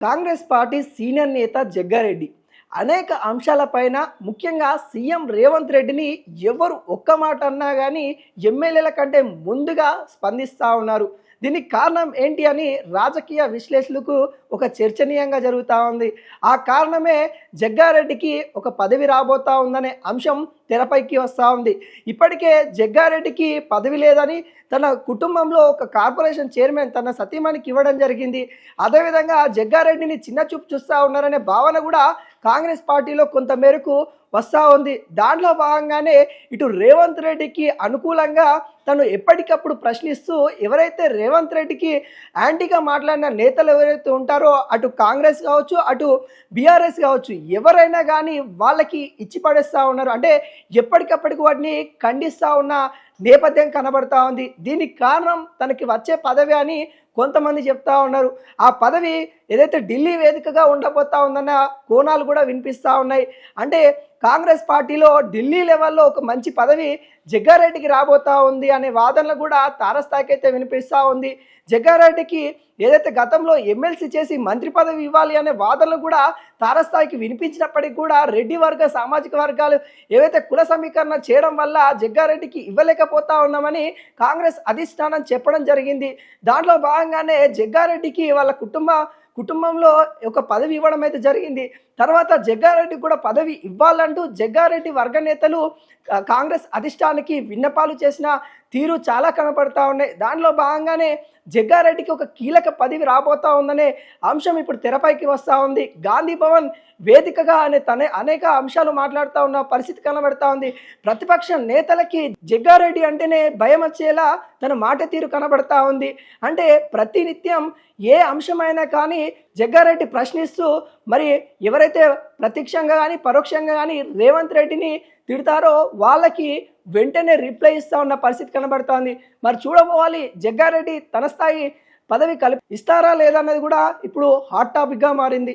Congress party senior నేత జగ్గారెడ్డి అనేక అంశాలపైన ముఖ్యంగా సీఎం రేవంత్ రెడ్డిని ఎవరు ఒక్క మాట అన్నా కానీ ఎమ్మెల్యేల కంటే ముందుగా స్పందిస్తూ ఉన్నారు. దీనికి కారణం ఏంటి అని రాజకీయ విశ్లేషకులకు ఒక చర్చనీయంగా జరుగుతూ ఉంది. ఆ కారణమే జగ్గారెడ్డికి ఒక పదవి రాబోతా ఉందనే అంశం తెరపైకి వస్తూ ఉంది. ఇప్పటికే జగ్గారెడ్డికి పదవి లేదని తన కుటుంబంలో ఒక కార్పొరేషన్ చైర్మన్ తన సతీమణికి ఇవ్వడం జరిగింది. అదేవిధంగా జగ్గారెడ్డిని చిన్న చూపు చూస్తూ ఉన్నారనే భావన కూడా కాంగ్రెస్ పార్టీలో కొంత మేరకు వస్తూ ఉంది. దాంట్లో భాగంగానే ఇటు రేవంత్ రెడ్డికి అనుకూలంగా తను ఎప్పటికప్పుడు ప్రశ్నిస్తూ ఎవరైతే రేవంత్ రెడ్డికి యాంటీగా మాట్లాడిన నేతలు ఎవరైతే ఉంటారో అటు కాంగ్రెస్ కావచ్చు, అటు బీఆర్ఎస్ కావచ్చు, ఎవరైనా కానీ వాళ్ళకి ఇచ్చి పడేస్తూ ఉన్నారు. అంటే ఎప్పటికప్పటికి వాటిని ఖండిస్తూ ఉన్న నేపథ్యం కనబడతా ఉంది. దీనికి కారణం తనకి వచ్చే పదవి అని కొంతమంది చెప్తా ఉన్నారు. ఆ పదవి ఏదైతే ఢిల్లీ వేదికగా ఉండబోతా ఉందన్న కోణాలు కూడా వినిపిస్తూ ఉన్నాయి. అంటే కాంగ్రెస్ పార్టీలో ఢిల్లీ లెవెల్లో ఒక మంచి పదవి జగ్గారెడ్డికి రాబోతా ఉంది అనే వాదనలు కూడా తారస్థాయికి అయితే వినిపిస్తూ ఉంది. జగ్గారెడ్డికి ఏదైతే గతంలో ఎమ్మెల్సీ చేసి మంత్రి పదవి ఇవ్వాలి అనే వాదనలు కూడా తారస్థాయికి వినిపించినప్పటికీ కూడా రెడ్డి వర్గ సామాజిక వర్గాలు ఏవైతే కుల సమీకరణ చేయడం వల్ల జగ్గారెడ్డికి ఇవ్వలేకపోతా ఉన్నామని కాంగ్రెస్ అధిష్టానం చెప్పడం జరిగింది. దాంట్లో భాగంగానే జగ్గారెడ్డికి వాళ్ళ కుటుంబంలో ఒక పదవి ఇవ్వడం అయితే జరిగింది. తర్వాత జగ్గారెడ్డి కూడా పదవి ఇవ్వాలంటూ జగ్గారెడ్డి వర్గ నేతలు కాంగ్రెస్ అధిష్టానానికి విన్నపాలు చేసిన తీరు చాలా కనపడతా ఉన్నాయి. దానిలో భాగంగానే జగ్గారెడ్డికి ఒక కీలక పదవి రాబోతా ఉందనే అంశం ఇప్పుడు తెరపైకి వస్తూ ఉంది. గాంధీ భవన్ వేదికగా అనేక అంశాలు మాట్లాడుతూ ఉన్న పరిస్థితి కనబడతా ఉంది. ప్రతిపక్ష నేతలకి జగ్గారెడ్డి అంటేనే భయం వచ్చేలా తన మాట తీరు కనబడతా ఉంది. అంటే ప్రతినిత్యం ఏ అంశమైనా కానీ జగ్గారెడ్డి ప్రశ్నిస్తూ మరి ఎవరైతే ప్రత్యక్షంగా కానీ పరోక్షంగా కానీ రేవంత్ రెడ్డిని తిడతారో వాళ్ళకి వెంటనే రిప్లై ఇస్తూ ఉన్న పరిస్థితి కనబడుతోంది. మరి చూడబోవాలి జగ్గారెడ్డి తన స్థాయి పదవి ఇస్తారా లేదా అన్నది కూడా ఇప్పుడు హాట్ టాపిక్గా మారింది.